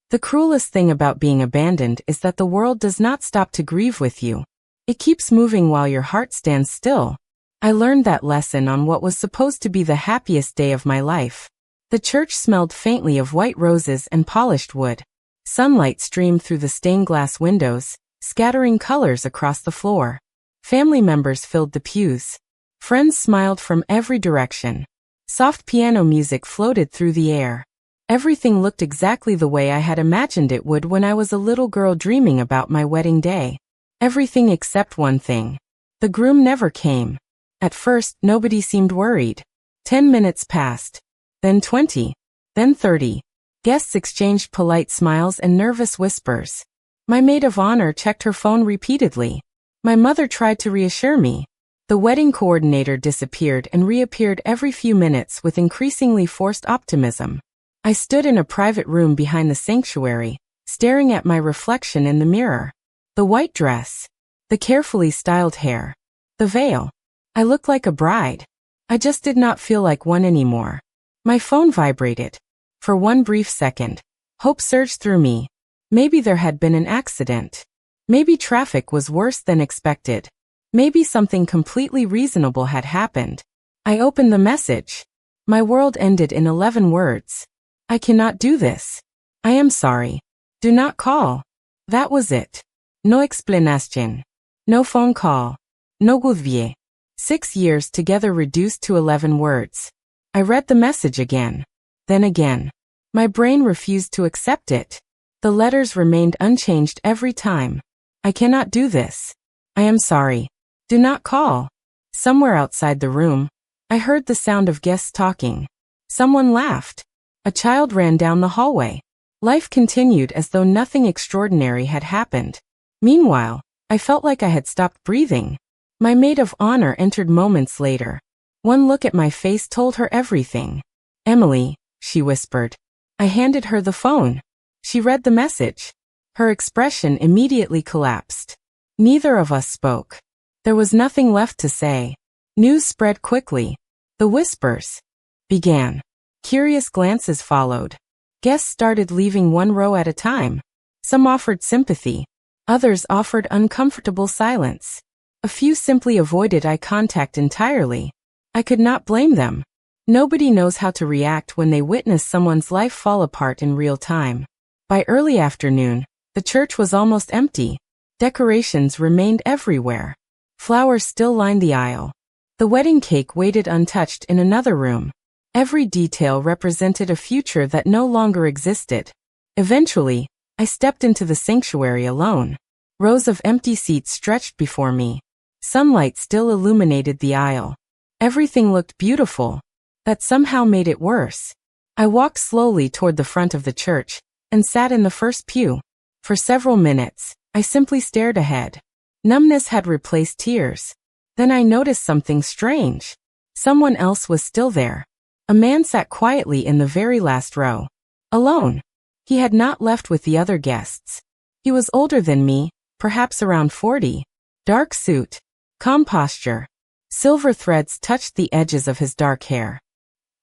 The cruelest thing about being abandoned is that the world does not stop to grieve with you. It keeps moving while your heart stands still. I learned that lesson on what was supposed to be the happiest day of my life. The church smelled faintly of white roses and polished wood. Sunlight streamed through the stained glass windows, scattering colors across the floor. Family members filled the pews. Friends smiled from every direction. Soft piano music floated through the air. Everything looked exactly the way I had imagined it would when I was a little girl dreaming about my wedding day. Everything except one thing. The groom never came. At first, nobody seemed worried. 10 minutes passed. Then 20. Then 30. Guests exchanged polite smiles and nervous whispers. My maid of honor checked her phone repeatedly. My mother tried to reassure me. The wedding coordinator disappeared and reappeared every few minutes with increasingly forced optimism. I stood in a private room behind the sanctuary, staring at my reflection in the mirror. The white dress. The carefully styled hair. The veil. I looked like a bride. I just did not feel like one anymore. My phone vibrated. For one brief second, hope surged through me. Maybe there had been an accident. Maybe traffic was worse than expected. Maybe something completely reasonable had happened. I opened the message. My world ended in 11 words. I cannot do this. I am sorry. Do not call. That was it. No explicación. No phone call. No goodbye. 6 years together reduced to 11 words. I read the message again. Then again. My brain refused to accept it. The letters remained unchanged every time. I cannot do this. I am sorry. Do not call. Somewhere outside the room, I heard the sound of guests talking. Someone laughed. A child ran down the hallway. Life continued as though nothing extraordinary had happened. Meanwhile, I felt like I had stopped breathing. My maid of honor entered moments later. One look at my face told her everything. Emily, she whispered. I handed her the phone. She read the message. Her expression immediately collapsed. Neither of us spoke. There was nothing left to say. News spread quickly. The whispers began. Curious glances followed. Guests started leaving one row at a time. Some offered sympathy. Others offered uncomfortable silence. A few simply avoided eye contact entirely. I could not blame them. Nobody knows how to react when they witness someone's life fall apart in real time. By early afternoon, the church was almost empty. Decorations remained everywhere. Flowers still lined the aisle. The wedding cake waited untouched in another room. Every detail represented a future that no longer existed. Eventually, I stepped into the sanctuary alone. Rows of empty seats stretched before me. Sunlight still illuminated the aisle. Everything looked beautiful. That somehow made it worse. I walked slowly toward the front of the church and sat in the first pew. For several minutes, I simply stared ahead. Numbness had replaced tears. Then I noticed something strange. Someone else was still there. A man sat quietly in the very last row. Alone. He had not left with the other guests. He was older than me, perhaps around 40. Dark suit. Calm posture. Silver threads touched the edges of his dark hair.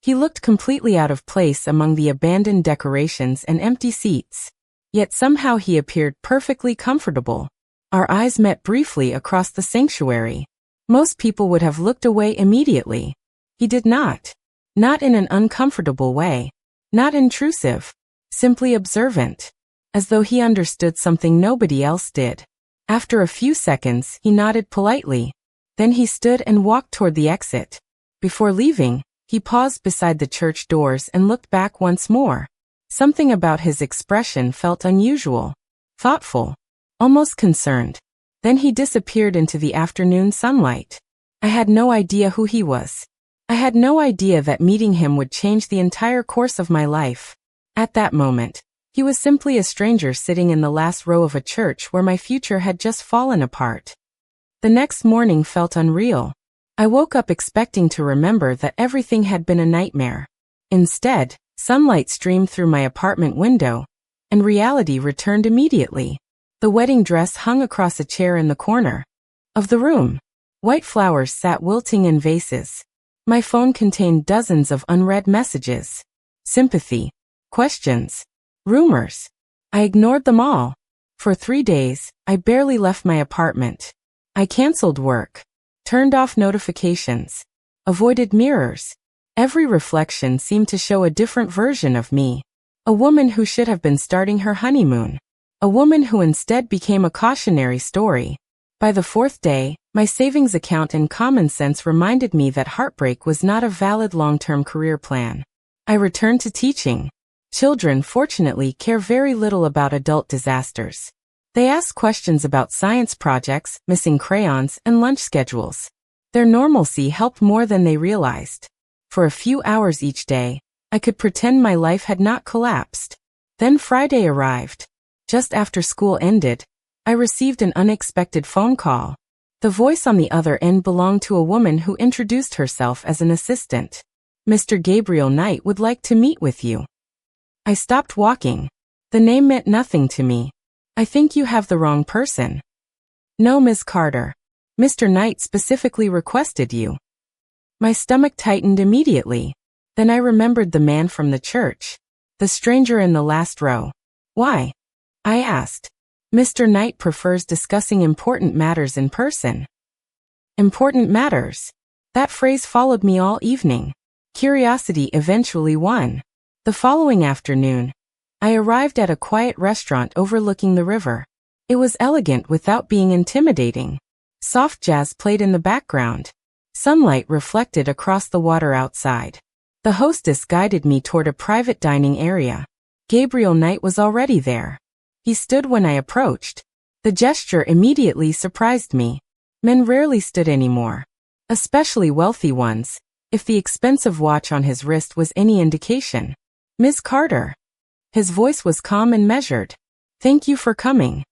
He looked completely out of place among the abandoned decorations and empty seats. Yet somehow he appeared perfectly comfortable. Our eyes met briefly across the sanctuary. Most people would have looked away immediately. He did not. Not in an uncomfortable way. Not intrusive. Simply observant. As though he understood something nobody else did. After a few seconds, he nodded politely. Then he stood and walked toward the exit. Before leaving, he paused beside the church doors and looked back once more. Something about his expression felt unusual. Thoughtful. Almost concerned. Then he disappeared into the afternoon sunlight. I had no idea who he was. I had no idea that meeting him would change the entire course of my life. At that moment, he was simply a stranger sitting in the last row of a church where my future had just fallen apart. The next morning felt unreal. I woke up expecting to remember that everything had been a nightmare. Instead, sunlight streamed through my apartment window, and reality returned immediately. The wedding dress hung across a chair in the corner of the room. White flowers sat wilting in vases. My phone contained dozens of unread messages. Sympathy. Questions. Rumors. I ignored them all. For 3 days, I barely left my apartment. I canceled work, turned off notifications, avoided mirrors. Every reflection seemed to show a different version of me. A woman who should have been starting her honeymoon. A woman who instead became a cautionary story. By the 4th day, my savings account and common sense reminded me that heartbreak was not a valid long-term career plan. I returned to teaching. Children, fortunately, care very little about adult disasters. They ask questions about science projects, missing crayons, and lunch schedules. Their normalcy helped more than they realized. For a few hours each day, I could pretend my life had not collapsed. Then Friday arrived. Just after school ended, I received an unexpected phone call. The voice on the other end belonged to a woman who introduced herself as an assistant. Mr. Gabriel Knight would like to meet with you. I stopped walking. The name meant nothing to me. I think you have the wrong person. No, Ms. Carter. Mr. Knight specifically requested you. My stomach tightened immediately. Then I remembered the man from the church. The stranger in the last row. Why? I asked. Mr. Knight prefers discussing important matters in person. Important matters. That phrase followed me all evening. Curiosity eventually won. The following afternoon, I arrived at a quiet restaurant overlooking the river. It was elegant without being intimidating. Soft jazz played in the background. Sunlight reflected across the water outside. The hostess guided me toward a private dining area. Gabriel Knight was already there. He stood when I approached. The gesture immediately surprised me. Men rarely stood anymore. Especially wealthy ones, if the expensive watch on his wrist was any indication. Ms. Carter. His voice was calm and measured. Thank you for coming.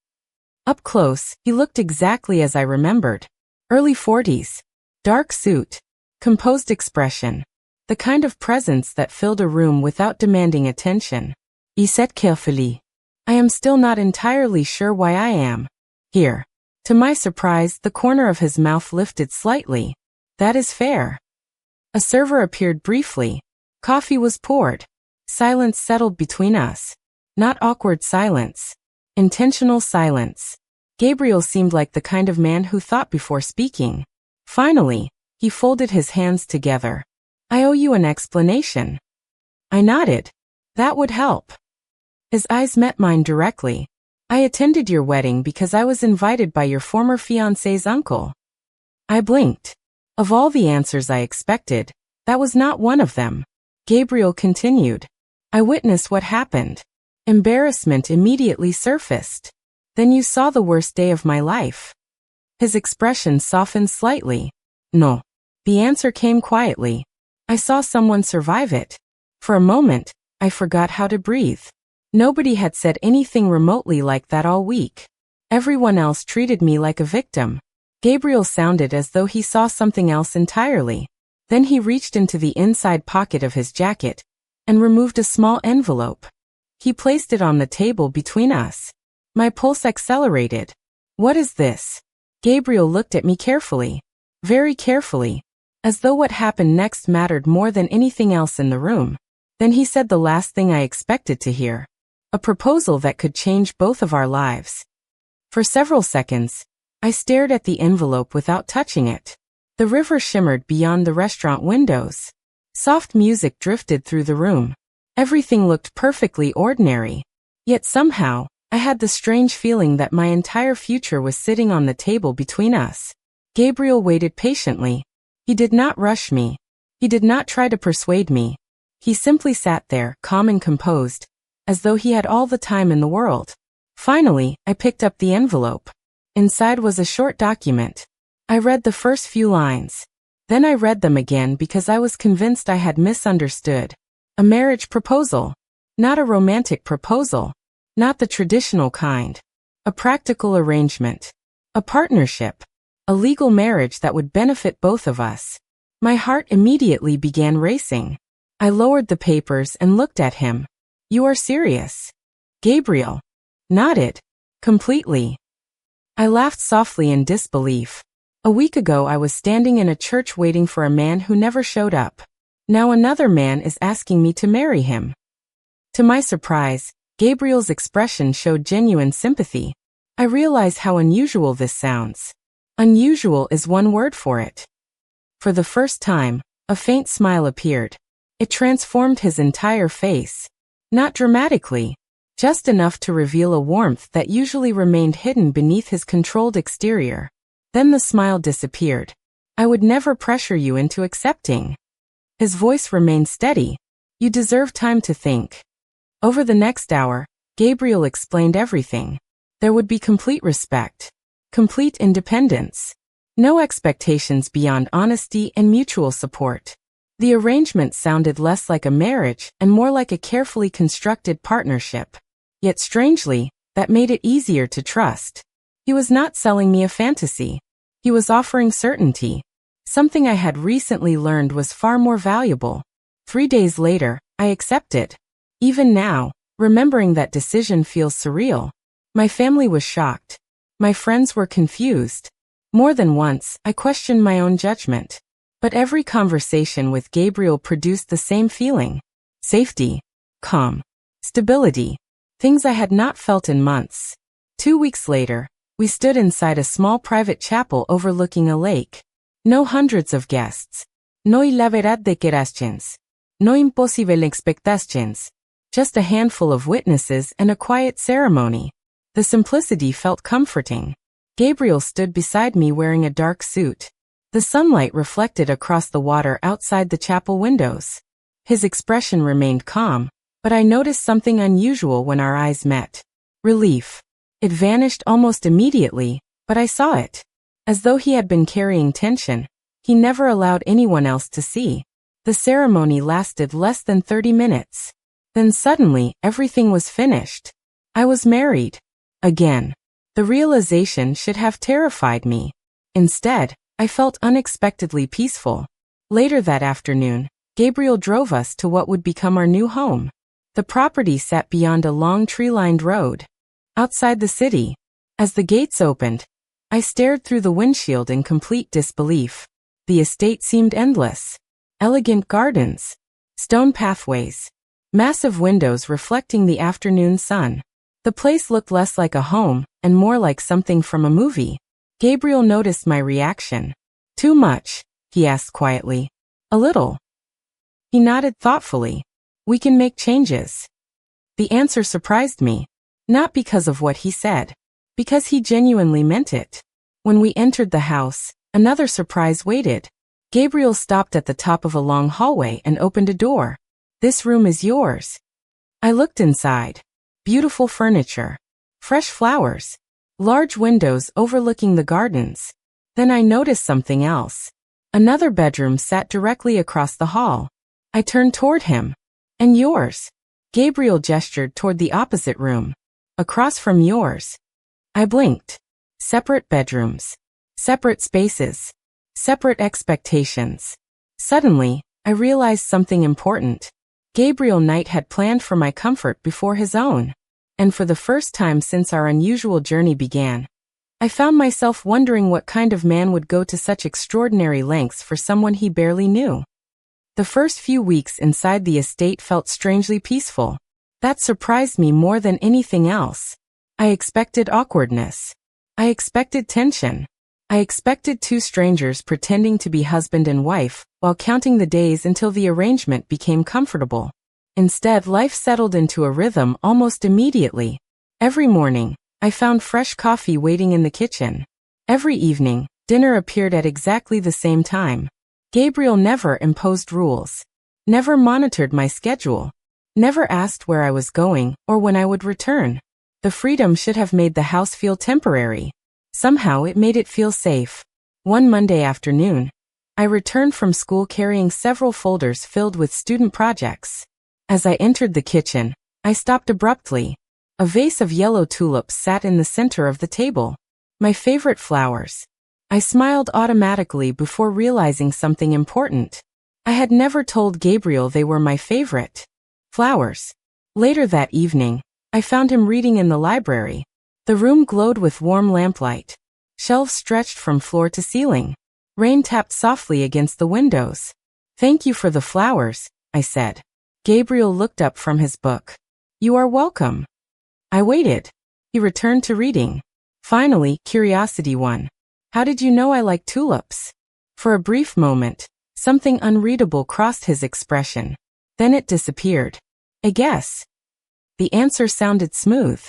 Up close, he looked exactly as I remembered. Early 40s. Dark suit. Composed expression. The kind of presence that filled a room without demanding attention. He said carefully. I am still not entirely sure why I am here. To my surprise, the corner of his mouth lifted slightly. That is fair. A server appeared briefly. Coffee was poured. Silence settled between us. Not awkward silence. Intentional silence. Gabriel seemed like the kind of man who thought before speaking. Finally, he folded his hands together. I owe you an explanation. I nodded. That would help. His eyes met mine directly. I attended your wedding because I was invited by your former fiancé's uncle. I blinked. Of all the answers I expected, that was not one of them. Gabriel continued. I witnessed what happened. Embarrassment immediately surfaced. Then you saw the worst day of my life. His expression softened slightly. No. The answer came quietly. I saw someone survive it. For a moment, I forgot how to breathe. Nobody had said anything remotely like that all week. Everyone else treated me like a victim. Gabriel sounded as though he saw something else entirely. Then he reached into the inside pocket of his jacket and removed a small envelope. He placed it on the table between us. My pulse accelerated. What is this? Gabriel looked at me carefully. Very carefully. As though what happened next mattered more than anything else in the room. Then he said the last thing I expected to hear. A proposal that could change both of our lives. For several seconds, I stared at the envelope without touching it. The river shimmered beyond the restaurant windows. Soft music drifted through the room. Everything looked perfectly ordinary. Yet somehow, I had the strange feeling that my entire future was sitting on the table between us. Gabriel waited patiently. He did not rush me. He did not try to persuade me. He simply sat there, calm and composed, as though he had all the time in the world. Finally, I picked up the envelope. Inside was a short document. I read the first few lines. Then I read them again because I was convinced I had misunderstood. A marriage proposal. Not a romantic proposal. Not the traditional kind. A practical arrangement. A partnership. A legal marriage that would benefit both of us. My heart immediately began racing. I lowered the papers and looked at him. You are serious? Gabriel nodded. Completely. I laughed softly in disbelief. A week ago I was standing in a church waiting for a man who never showed up. Now another man is asking me to marry him. To my surprise, Gabriel's expression showed genuine sympathy. I realize how unusual this sounds. Unusual is one word for it. For the first time, a faint smile appeared. It transformed his entire face. Not dramatically, just enough to reveal a warmth that usually remained hidden beneath his controlled exterior. Then the smile disappeared. I would never pressure you into accepting. His voice remained steady. You deserve time to think. Over the next hour, Gabriel explained everything. There would be complete respect. Complete independence. No expectations beyond honesty and mutual support. The arrangement sounded less like a marriage and more like a carefully constructed partnership. Yet strangely, that made it easier to trust. He was not selling me a fantasy. He was offering certainty. Something I had recently learned was far more valuable. 3 days later, I accepted. Even now, remembering that decision feels surreal. My family was shocked. My friends were confused. More than once, I questioned my own judgment. But every conversation with Gabriel produced the same feeling. Safety. Calm. Stability. Things I had not felt in months. 2 weeks later, we stood inside a small private chapel overlooking a lake. No hundreds of guests. No la verdad de queraschens. No imposible expectations. Just a handful of witnesses and a quiet ceremony. The simplicity felt comforting. Gabriel stood beside me wearing a dark suit. The sunlight reflected across the water outside the chapel windows. His expression remained calm, but I noticed something unusual when our eyes met. Relief. It vanished almost immediately, but I saw it. As though he had been carrying tension, he never allowed anyone else to see. The ceremony lasted less than 30 minutes. Then suddenly, everything was finished. I was married. Again. The realization should have terrified me. Instead, I felt unexpectedly peaceful. Later that afternoon, Gabriel drove us to what would become our new home. The property sat beyond a long tree-lined road. Outside the city. As the gates opened, I stared through the windshield in complete disbelief. The estate seemed endless. Elegant gardens. Stone pathways. Massive windows reflecting the afternoon sun. The place looked less like a home and more like something from a movie. Gabriel noticed my reaction. Too much, he asked quietly. A little. He nodded thoughtfully. We can make changes. The answer surprised me. Not because of what he said. Because he genuinely meant it. When we entered the house, another surprise waited. Gabriel stopped at the top of a long hallway and opened a door. This room is yours. I looked inside. Beautiful furniture. Fresh flowers. Large windows overlooking the gardens. Then I noticed something else. Another bedroom sat directly across the hall. I turned toward him. And yours? Gabriel gestured toward the opposite room. Across from yours. I blinked. Separate bedrooms. Separate spaces. Separate expectations. Suddenly, I realized something important. Gabriel Knight had planned for my comfort before his own. And for the first time since our unusual journey began, I found myself wondering what kind of man would go to such extraordinary lengths for someone he barely knew. The first few weeks inside the estate felt strangely peaceful. That surprised me more than anything else. I expected awkwardness. I expected tension. I expected two strangers pretending to be husband and wife while counting the days until the arrangement became comfortable. Instead, life settled into a rhythm almost immediately. Every morning, I found fresh coffee waiting in the kitchen. Every evening, dinner appeared at exactly the same time. Gabriel never imposed rules. Never monitored my schedule. Never asked where I was going or when I would return. The freedom should have made the house feel temporary. Somehow it made it feel safe. One Monday afternoon, I returned from school carrying several folders filled with student projects. As I entered the kitchen, I stopped abruptly. A vase of yellow tulips sat in the center of the table. My favorite flowers. I smiled automatically before realizing something important. I had never told Gabriel they were my favorite flowers. Later that evening, I found him reading in the library. The room glowed with warm lamplight. Shelves stretched from floor to ceiling. Rain tapped softly against the windows. "Thank you for the flowers," I said. Gabriel looked up from his book. You are welcome. I waited. He returned to reading. Finally, curiosity won. How did you know I like tulips? For a brief moment, something unreadable crossed his expression. Then it disappeared. A guess. The answer sounded smooth.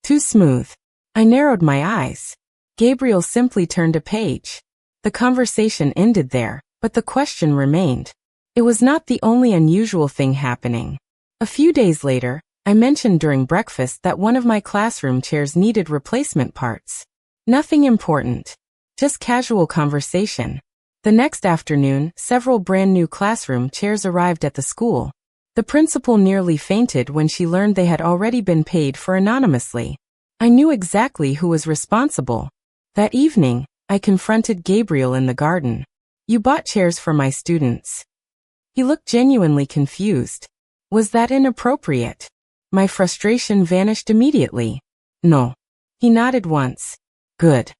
Too smooth. I narrowed my eyes. Gabriel simply turned a page. The conversation ended there, but the question remained. It was not the only unusual thing happening. A few days later, I mentioned during breakfast that one of my classroom chairs needed replacement parts. Nothing important. Just casual conversation. The next afternoon, several brand new classroom chairs arrived at the school. The principal nearly fainted when she learned they had already been paid for anonymously. I knew exactly who was responsible. That evening, I confronted Gabriel in the garden. You bought chairs for my students. He looked genuinely confused. Was that inappropriate? My frustration vanished immediately. No. He nodded once. Good.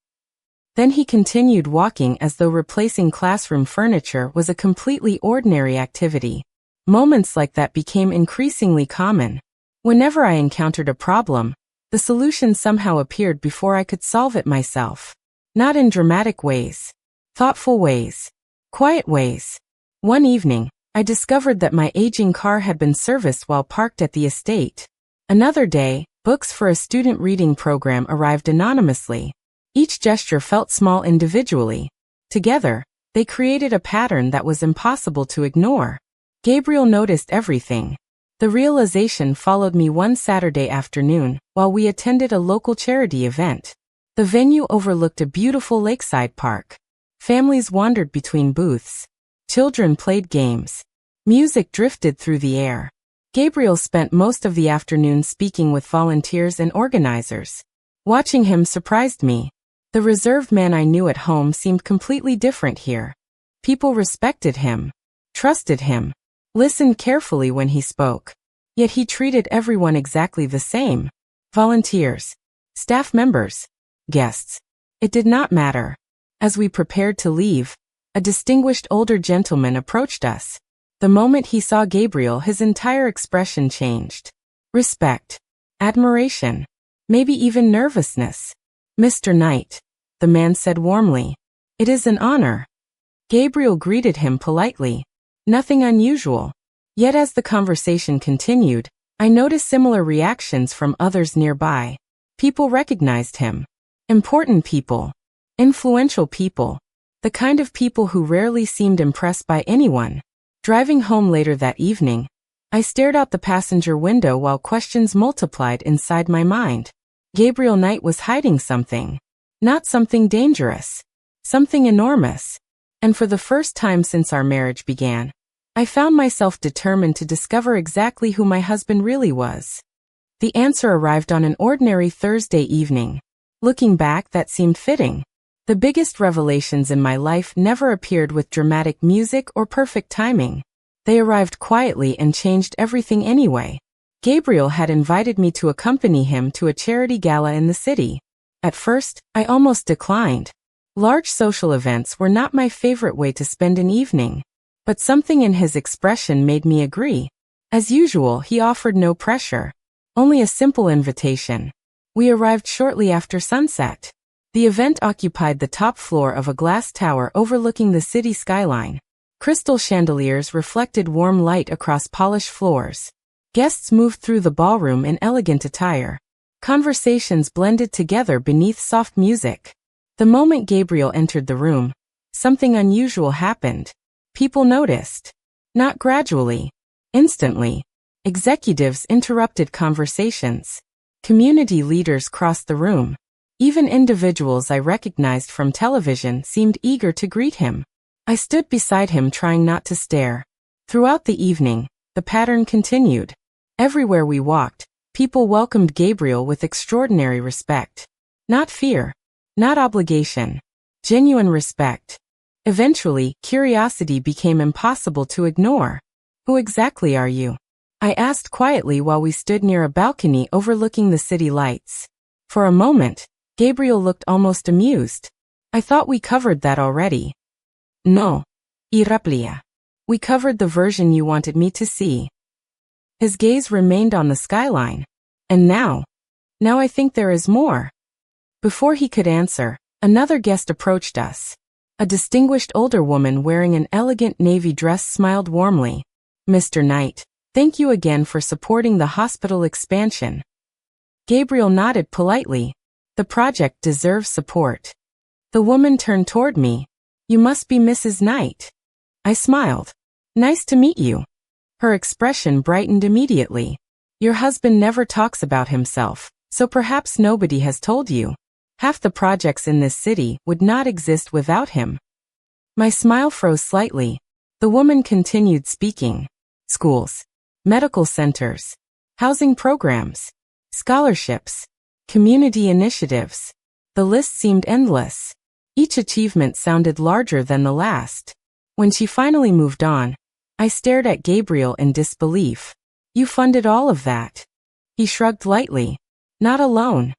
Then he continued walking as though replacing classroom furniture was a completely ordinary activity. Moments like that became increasingly common. Whenever I encountered a problem, the solution somehow appeared before I could solve it myself. Not in dramatic ways. Thoughtful ways. Quiet ways. One evening, I discovered that my aging car had been serviced while parked at the estate. Another day, books for a student reading program arrived anonymously. Each gesture felt small individually. Together, they created a pattern that was impossible to ignore. Gabriel noticed everything. The realization followed me one Saturday afternoon while we attended a local charity event. The venue overlooked a beautiful lakeside park. Families wandered between booths. Children played games. Music drifted through the air. Gabriel spent most of the afternoon speaking with volunteers and organizers. Watching him surprised me. The reserved man I knew at home seemed completely different here. People respected him, trusted him, listened carefully when he spoke. Yet he treated everyone exactly the same. Volunteers, staff members, guests. It did not matter. As we prepared to leave, a distinguished older gentleman approached us. The moment he saw Gabriel, his entire expression changed. Respect, admiration, maybe even nervousness. Mr. Knight, the man said warmly. It is an honor. Gabriel greeted him politely. Nothing unusual. Yet as the conversation continued, I noticed similar reactions from others nearby. People recognized him. Important people. Influential people. The kind of people who rarely seemed impressed by anyone. Driving home later that evening, I stared out the passenger window while questions multiplied inside my mind. Gabriel Knight was hiding something. Not something dangerous. Something enormous. And for the first time since our marriage began, I found myself determined to discover exactly who my husband really was. The answer arrived on an ordinary Thursday evening. Looking back, that seemed fitting. The biggest revelations in my life never appeared with dramatic music or perfect timing. They arrived quietly and changed everything anyway. Gabriel had invited me to accompany him to a charity gala in the city. At first, I almost declined. Large social events were not my favorite way to spend an evening. But something in his expression made me agree. As usual, he offered no pressure. Only a simple invitation. We arrived shortly after sunset. The event occupied the top floor of a glass tower overlooking the city skyline. Crystal chandeliers reflected warm light across polished floors. Guests moved through the ballroom in elegant attire. Conversations blended together beneath soft music. The moment Gabriel entered the room, something unusual happened. People noticed. Not gradually. Instantly. Executives interrupted conversations. Community leaders crossed the room. Even individuals I recognized from television seemed eager to greet him. I stood beside him trying not to stare. Throughout the evening, the pattern continued. Everywhere we walked, people welcomed Gabriel with extraordinary respect. Not fear. Not obligation. Genuine respect. Eventually, curiosity became impossible to ignore. Who exactly are you? I asked quietly while we stood near a balcony overlooking the city lights. For a moment, Gabriel looked almost amused. I thought we covered that already. No. Iraplia. We covered the version you wanted me to see. His gaze remained on the skyline. And now I think there is more. Before he could answer, another guest approached us. A distinguished older woman wearing an elegant navy dress smiled warmly. Mr. Knight, thank you again for supporting the hospital expansion. Gabriel nodded politely. The project deserves support. The woman turned toward me. You must be Mrs. Knight. I smiled. Nice to meet you. Her expression brightened immediately. Your husband never talks about himself, so perhaps nobody has told you. Half the projects in this city would not exist without him. My smile froze slightly. The woman continued speaking. Schools, medical centers, housing programs, scholarships, community initiatives. The list seemed endless. Each achievement sounded larger than the last. When she finally moved on, I stared at Gabriel in disbelief. You funded all of that. He shrugged lightly. Not alone.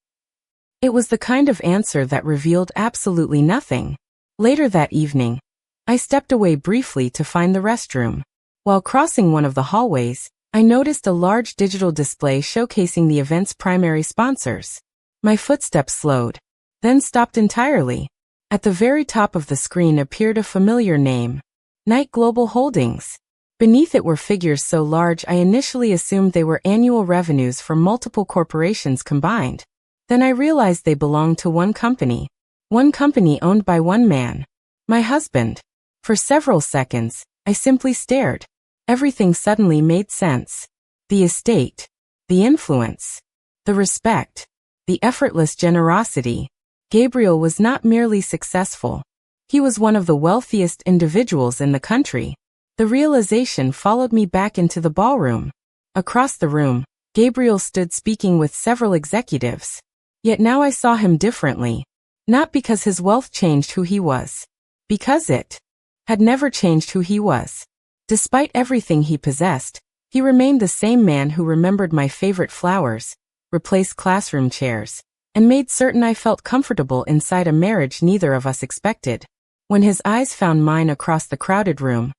It was the kind of answer that revealed absolutely nothing. Later that evening, I stepped away briefly to find the restroom. While crossing one of the hallways, I noticed a large digital display showcasing the event's primary sponsors. My footsteps slowed, then stopped entirely. At the very top of the screen appeared a familiar name, Knight Global Holdings. Beneath it were figures so large I initially assumed they were annual revenues for multiple corporations combined. Then I realized they belonged to one company owned by one man, my husband. For several seconds, I simply stared. Everything suddenly made sense. The estate, the influence, the respect, the effortless generosity. Gabriel was not merely successful. He was one of the wealthiest individuals in the country. The realization followed me back into the ballroom. Across the room, Gabriel stood speaking with several executives. Yet now I saw him differently. Not because his wealth changed who he was. Because it had never changed who he was. Despite everything he possessed, he remained the same man who remembered my favorite flowers, replaced classroom chairs, and made certain I felt comfortable inside a marriage neither of us expected. When his eyes found mine across the crowded room,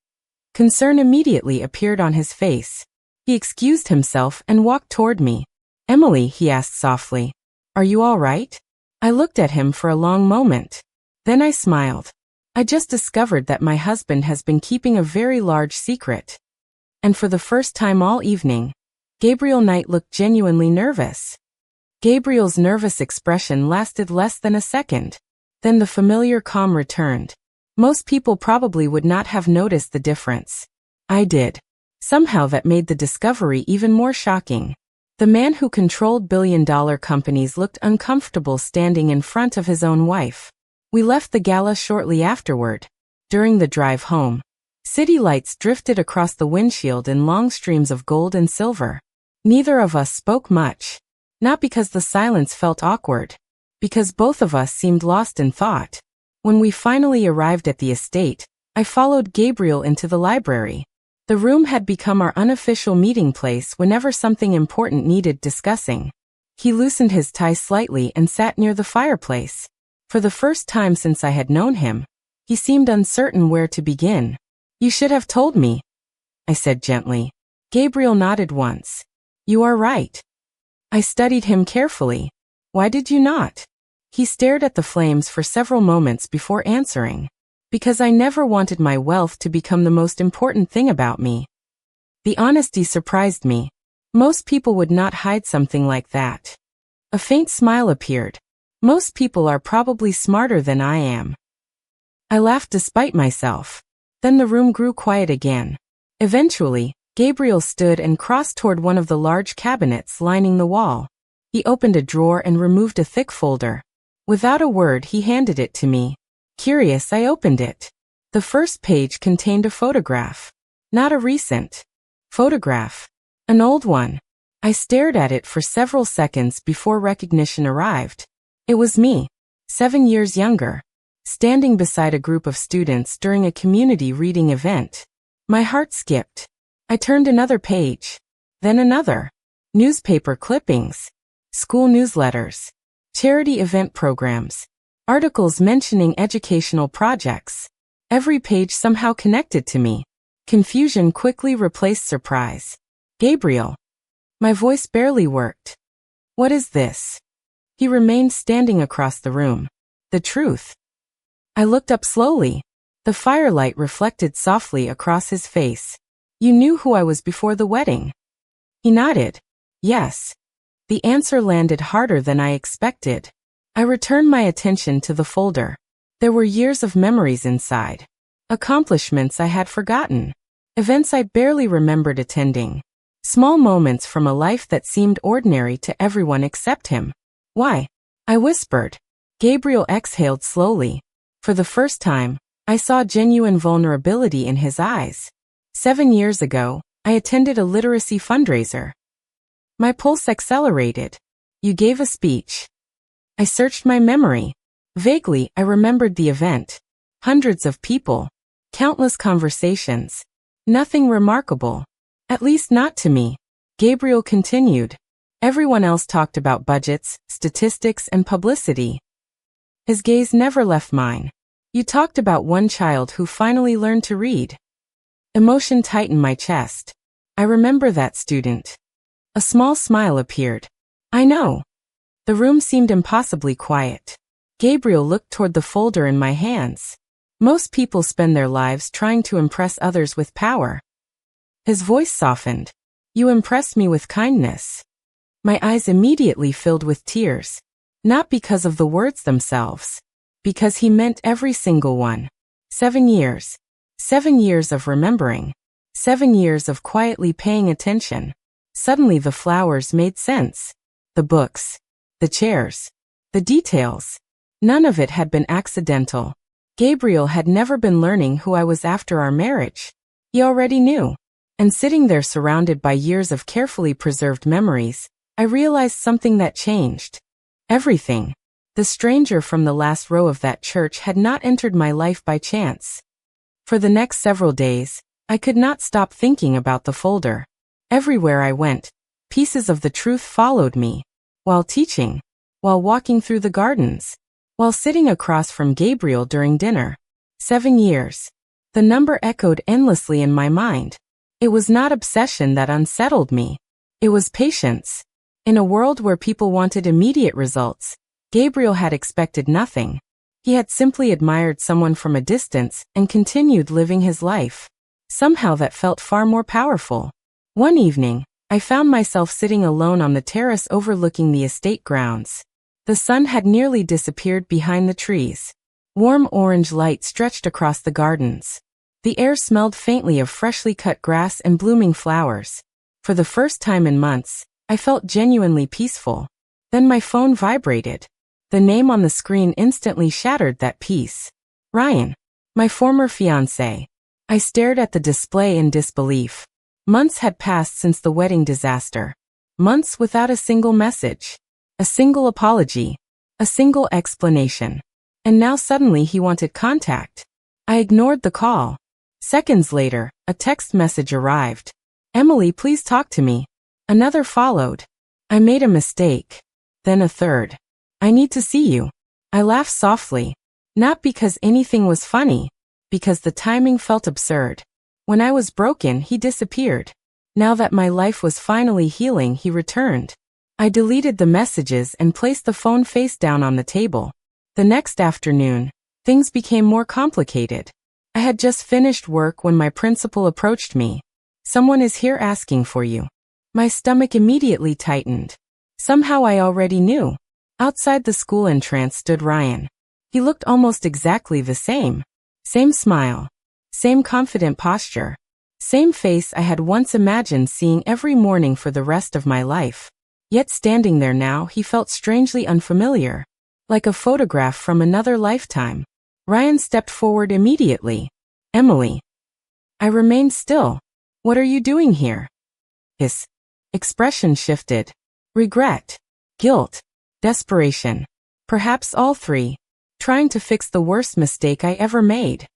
concern immediately appeared on his face. He excused himself and walked toward me. Emily, he asked softly, are you all right? I looked at him for a long moment. Then I smiled. I just discovered that my husband has been keeping a very large secret. And for the first time all evening, Gabriel Knight looked genuinely nervous. Gabriel's nervous expression lasted less than a second. Then the familiar calm returned. Most people probably would not have noticed the difference. I did. Somehow that made the discovery even more shocking. The man who controlled billion-dollar companies looked uncomfortable standing in front of his own wife. We left the gala shortly afterward. During the drive home, city lights drifted across the windshield in long streams of gold and silver. Neither of us spoke much. Not because the silence felt awkward. Because both of us seemed lost in thought. When we finally arrived at the estate, I followed Gabriel into the library. The room had become our unofficial meeting place whenever something important needed discussing. He loosened his tie slightly and sat near the fireplace. For the first time since I had known him, he seemed uncertain where to begin. You should have told me, I said gently. Gabriel nodded once. You are right. I studied him carefully. Why did you not? He stared at the flames for several moments before answering. Because I never wanted my wealth to become the most important thing about me. The honesty surprised me. Most people would not hide something like that. A faint smile appeared. Most people are probably smarter than I am. I laughed despite myself. Then the room grew quiet again. Eventually, Gabriel stood and crossed toward one of the large cabinets lining the wall. He opened a drawer and removed a thick folder. Without a word, he handed it to me. Curious, I opened it. The first page contained a photograph. Not a recent photograph. An old one. I stared at it for several seconds before recognition arrived. It was me, 7 years younger, standing beside a group of students during a community reading event. My heart skipped. I turned another page. Then another. Newspaper clippings. School newsletters. Charity event programs. Articles mentioning educational projects. Every page somehow connected to me. Confusion quickly replaced surprise. Gabriel. My voice barely worked. What is this? He remained standing across the room. The truth. I looked up slowly. The firelight reflected softly across his face. You knew who I was before the wedding. He nodded. Yes. The answer landed harder than I expected. I returned my attention to the folder. There were years of memories inside. Accomplishments I had forgotten. Events I barely remembered attending. Small moments from a life that seemed ordinary to everyone except him. Why? I whispered. Gabriel exhaled slowly. For the first time, I saw genuine vulnerability in his eyes. 7 years ago, I attended a literacy fundraiser. My pulse accelerated. You gave a speech. I searched my memory. Vaguely, I remembered the event. Hundreds of people. Countless conversations. Nothing remarkable. At least not to me. Gabriel continued. Everyone else talked about budgets, statistics, and publicity. His gaze never left mine. You talked about one child who finally learned to read. Emotion tightened my chest. I remember that student. A small smile appeared. I know. The room seemed impossibly quiet. Gabriel looked toward the folder in my hands. Most people spend their lives trying to impress others with power. His voice softened. You impressed me with kindness. My eyes immediately filled with tears. Not because of the words themselves. Because he meant every single one. 7 years. 7 years of remembering. 7 years of quietly paying attention. Suddenly the flowers made sense. The books. The chairs. The details. None of it had been accidental. Gabriel had never been learning who I was after our marriage. He already knew. And sitting there surrounded by years of carefully preserved memories, I realized something that changed. Everything. The stranger from the last row of that church had not entered my life by chance. For the next several days, I could not stop thinking about the folder. Everywhere I went, pieces of the truth followed me. While teaching, while walking through the gardens, while sitting across from Gabriel during dinner. 7 years. The number echoed endlessly in my mind. It was not obsession that unsettled me. It was patience. In a world where people wanted immediate results, Gabriel had expected nothing. He had simply admired someone from a distance and continued living his life. Somehow that felt far more powerful. One evening, I found myself sitting alone on the terrace overlooking the estate grounds. The sun had nearly disappeared behind the trees. Warm orange light stretched across the gardens. The air smelled faintly of freshly cut grass and blooming flowers. For the first time in months, I felt genuinely peaceful. Then my phone vibrated. The name on the screen instantly shattered that peace. Ryan. My former fiancé. I stared at the display in disbelief. Months had passed since the wedding disaster. Months without a single message. A single apology. A single explanation. And now suddenly he wanted contact. I ignored the call. Seconds later, a text message arrived. Emily, please talk to me. Another followed. I made a mistake. Then a third. I need to see you. I laughed softly. Not because anything was funny. Because the timing felt absurd. When I was broken, he disappeared. Now that my life was finally healing, he returned. I deleted the messages and placed the phone face down on the table. The next afternoon, things became more complicated. I had just finished work when my principal approached me. Someone is here asking for you. My stomach immediately tightened. Somehow I already knew. Outside the school entrance stood Ryan. He looked almost exactly the same. Same smile. Same confident posture. Same face I had once imagined seeing every morning for the rest of my life. Yet standing there now, he felt strangely unfamiliar. Like a photograph from another lifetime. Ryan stepped forward immediately. Emily. I remained still. What are you doing here? His expression shifted. Regret. Guilt. Desperation. Perhaps all three. Trying to fix the worst mistake I ever made.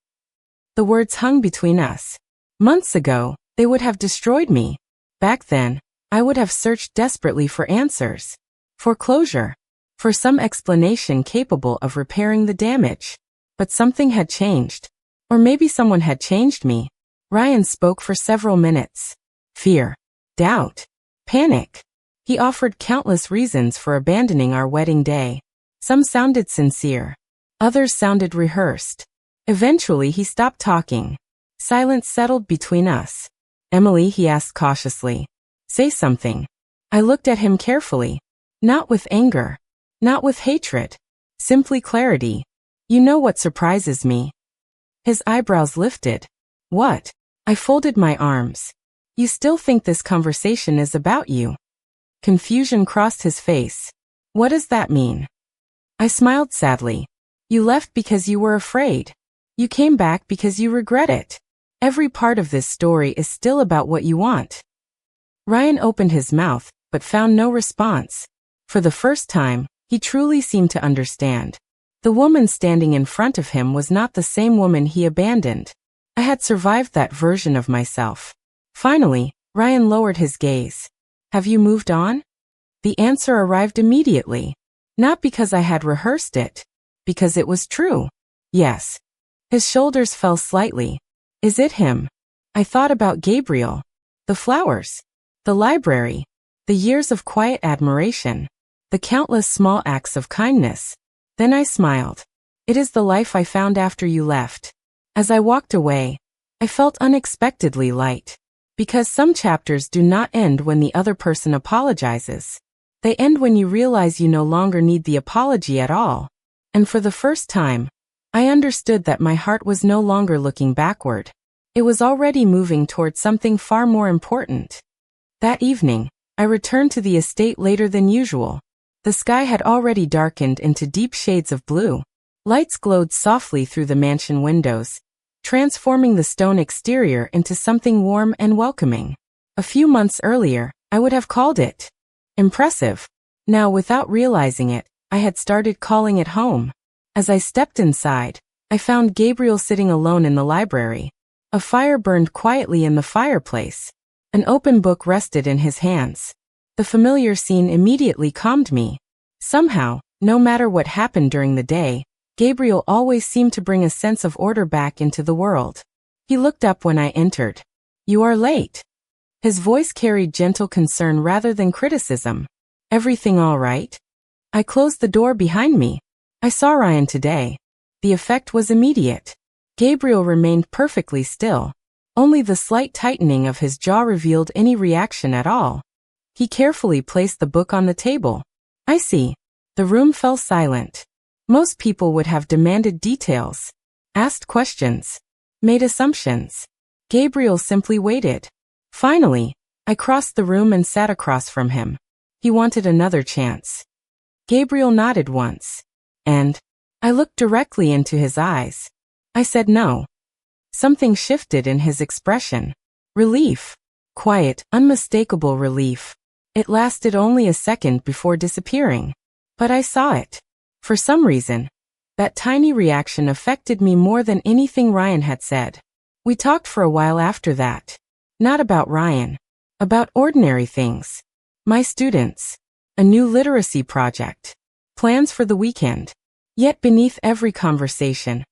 The words hung between us. Months ago, they would have destroyed me. Back then, I would have searched desperately for answers. For closure. For some explanation capable of repairing the damage. But something had changed. Or maybe someone had changed me. Ryan spoke for several minutes. Fear. doubt, panic. He offered countless reasons for abandoning our wedding day. Some sounded sincere. Others sounded rehearsed. Eventually, he stopped talking. Silence settled between us. Emily, he asked cautiously. Say something. I looked at him carefully. Not with anger. Not with hatred. Simply clarity. You know what surprises me? His eyebrows lifted. What? I folded my arms. You still think this conversation is about you? Confusion crossed his face. What does that mean? I smiled sadly. You left because you were afraid. You came back because you regret it. Every part of this story is still about what you want. Ryan opened his mouth, but found no response. For the first time, he truly seemed to understand. The woman standing in front of him was not the same woman he abandoned. I had survived that version of myself. Finally, Ryan lowered his gaze. Have you moved on? The answer arrived immediately. Not because I had rehearsed it. Because it was true. Yes. His shoulders fell slightly. Is it him? I thought about Gabriel. The flowers. The library. The years of quiet admiration. The countless small acts of kindness. Then I smiled. It is the life I found after you left. As I walked away, I felt unexpectedly light. Because some chapters do not end when the other person apologizes. They end when you realize you no longer need the apology at all. And for the first time, I understood that my heart was no longer looking backward. It was already moving toward something far more important. That evening, I returned to the estate later than usual. The sky had already darkened into deep shades of blue. Lights glowed softly through the mansion windows, transforming the stone exterior into something warm and welcoming. A few months earlier, I would have called it impressive. Now, without realizing it, I had started calling it home. As I stepped inside, I found Gabriel sitting alone in the library. A fire burned quietly in the fireplace. An open book rested in his hands. The familiar scene immediately calmed me. Somehow, no matter what happened during the day, Gabriel always seemed to bring a sense of order back into the world. He looked up when I entered. You are late. His voice carried gentle concern rather than criticism. Everything all right? I closed the door behind me. I saw Ryan today. The effect was immediate. Gabriel remained perfectly still. Only the slight tightening of his jaw revealed any reaction at all. He carefully placed the book on the table. I see. The room fell silent. Most people would have demanded details, asked questions, made assumptions. Gabriel simply waited. Finally, I crossed the room and sat across from him. He wanted another chance. Gabriel nodded once. And I looked directly into his eyes. I said no. Something shifted in his expression. Relief. Quiet, unmistakable relief. It lasted only a second before disappearing. But I saw it. For some reason, that tiny reaction affected me more than anything Ryan had said. We talked for a while after that. Not about Ryan. About ordinary things. My students. A new literacy project. Plans for the weekend. Yet beneath every conversation,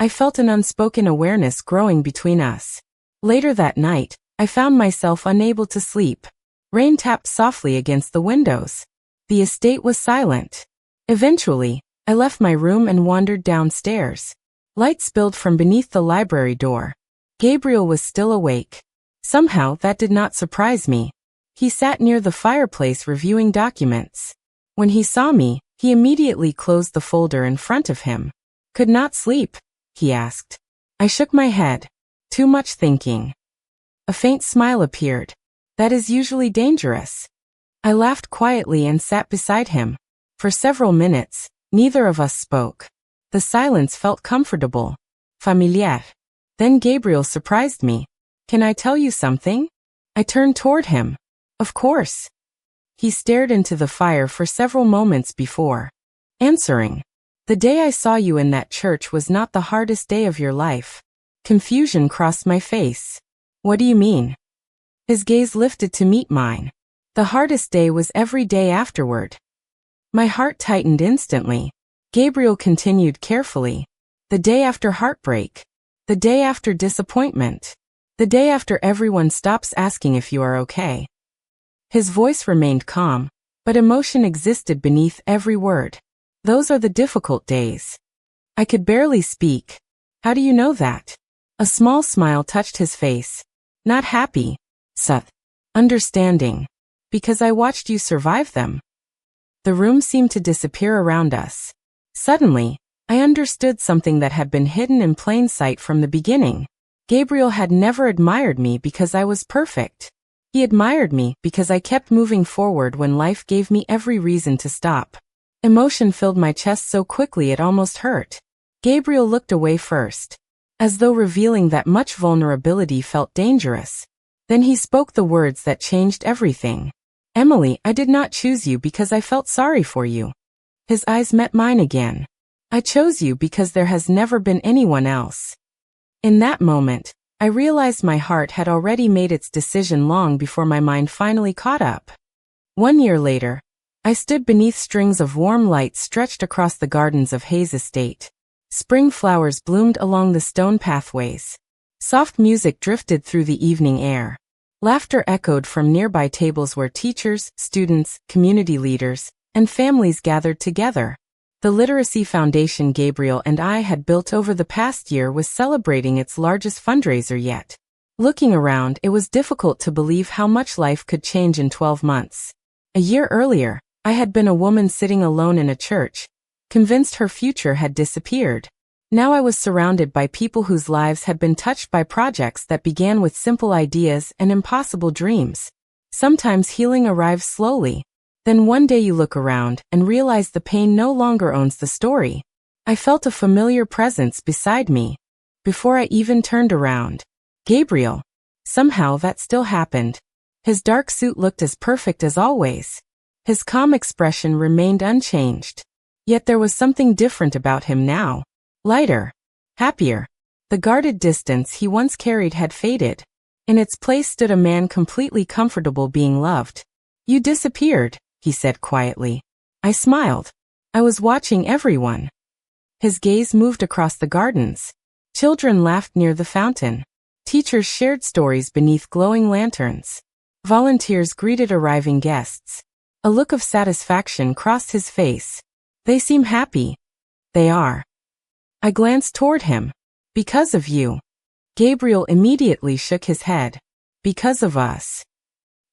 I felt an unspoken awareness growing between us. Later that night, I found myself unable to sleep. Rain tapped softly against the windows. The estate was silent. Eventually, I left my room and wandered downstairs. Light spilled from beneath the library door. Gabriel was still awake. Somehow, that did not surprise me. He sat near the fireplace reviewing documents. When he saw me, he immediately closed the folder in front of him. Could not sleep? He asked. I shook my head. Too much thinking. A faint smile appeared. That is usually dangerous. I laughed quietly and sat beside him. For several minutes, neither of us spoke. The silence felt comfortable. Familiar. Then Gabriel surprised me. Can I tell you something? I turned toward him. Of course. He stared into the fire for several moments before answering. The day I saw you in that church was not the hardest day of your life. Confusion crossed my face. What do you mean? His gaze lifted to meet mine. The hardest day was every day afterward. My heart tightened instantly. Gabriel continued carefully. The day after heartbreak. The day after disappointment. The day after everyone stops asking if you are okay. His voice remained calm, but emotion existed beneath every word. Those are the difficult days. I could barely speak. How do you know that? A small smile touched his face. Not happy, Seth. Understanding. Because I watched you survive them. The room seemed to disappear around us. Suddenly, I understood something that had been hidden in plain sight from the beginning. Gabriel had never admired me because I was perfect. He admired me because I kept moving forward when life gave me every reason to stop. Emotion filled my chest so quickly it almost hurt. Gabriel looked away first, as though revealing that much vulnerability felt dangerous. Then he spoke the words that changed everything. Emily, I did not choose you because I felt sorry for you. His eyes met mine again. I chose you because there has never been anyone else. In that moment, I realized my heart had already made its decision long before my mind finally caught up. 1 year later, I stood beneath strings of warm light stretched across the gardens of Hayes Estate. Spring flowers bloomed along the stone pathways. Soft music drifted through the evening air. Laughter echoed from nearby tables where teachers, students, community leaders, and families gathered together. The literacy foundation Gabriel and I had built over the past year was celebrating its largest fundraiser yet. Looking around, it was difficult to believe how much life could change in 12 months. A year earlier, I had been a woman sitting alone in a church, convinced her future had disappeared. Now I was surrounded by people whose lives had been touched by projects that began with simple ideas and impossible dreams. Sometimes healing arrives slowly. Then one day you look around and realize the pain no longer owns the story. I felt a familiar presence beside me. Before I even turned around. Gabriel. Somehow that still happened. His dark suit looked as perfect as always. His calm expression remained unchanged. Yet there was something different about him now. Lighter. Happier. The guarded distance he once carried had faded. In its place stood a man completely comfortable being loved. You disappeared, he said quietly. I smiled. I was watching everyone. His gaze moved across the gardens. Children laughed near the fountain. Teachers shared stories beneath glowing lanterns. Volunteers greeted arriving guests. A look of satisfaction crossed his face. They seem happy. They are. I glanced toward him. Because of you. Gabriel immediately shook his head. Because of us.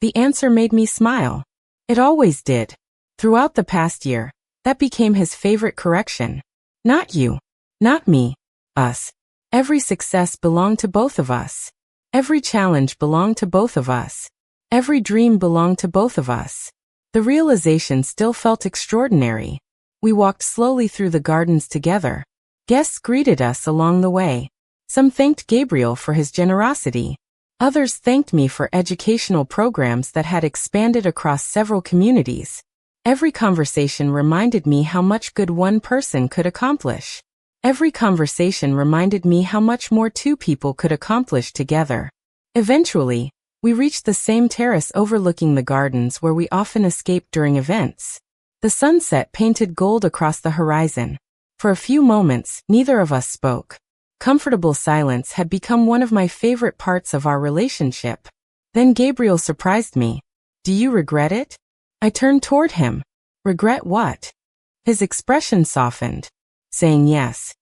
The answer made me smile. It always did. Throughout the past year, that became his favorite correction. Not you. Not me. Us. Every success belonged to both of us. Every challenge belonged to both of us. Every dream belonged to both of us. The realization still felt extraordinary. We walked slowly through the gardens together. Guests greeted us along the way. Some thanked Gabriel for his generosity. Others thanked me for educational programs that had expanded across several communities. Every conversation reminded me how much good one person could accomplish. Every conversation reminded me how much more two people could accomplish together. Eventually, we reached the same terrace overlooking the gardens where we often escaped during events. The sunset painted gold across the horizon. For a few moments, neither of us spoke. Comfortable silence had become one of my favorite parts of our relationship. Then Gabriel surprised me. Do you regret it? I turned toward him. Regret what? His expression softened, saying yes.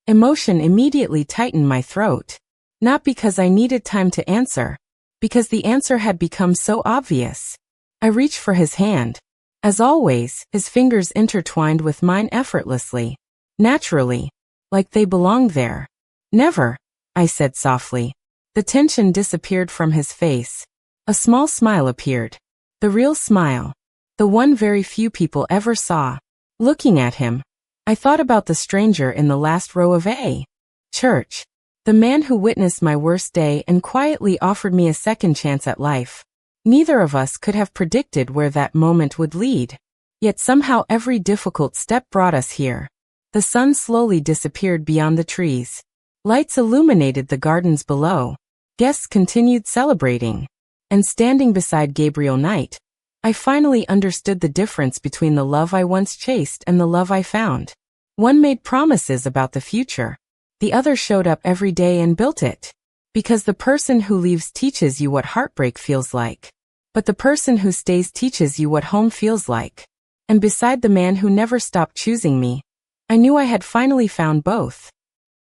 Emotion immediately tightened my throat. Not because I needed time to answer, because the answer had become so obvious. I reached for his hand. As always, his fingers intertwined with mine effortlessly. Naturally. Like they belonged there. Never, I said softly. The tension disappeared from his face. A small smile appeared. The real smile. The one very few people ever saw. Looking at him, I thought about the stranger in the last row of A. Church. The man who witnessed my worst day and quietly offered me a second chance at life. Neither of us could have predicted where that moment would lead. Yet somehow every difficult step brought us here. The sun slowly disappeared beyond the trees. Lights illuminated the gardens below. Guests continued celebrating. And standing beside Gabriel Knight, I finally understood the difference between the love I once chased and the love I found. One made promises about the future. The other showed up every day and built it. Because the person who leaves teaches you what heartbreak feels like. But the person who stays teaches you what home feels like. And beside the man who never stopped choosing me, I knew I had finally found both.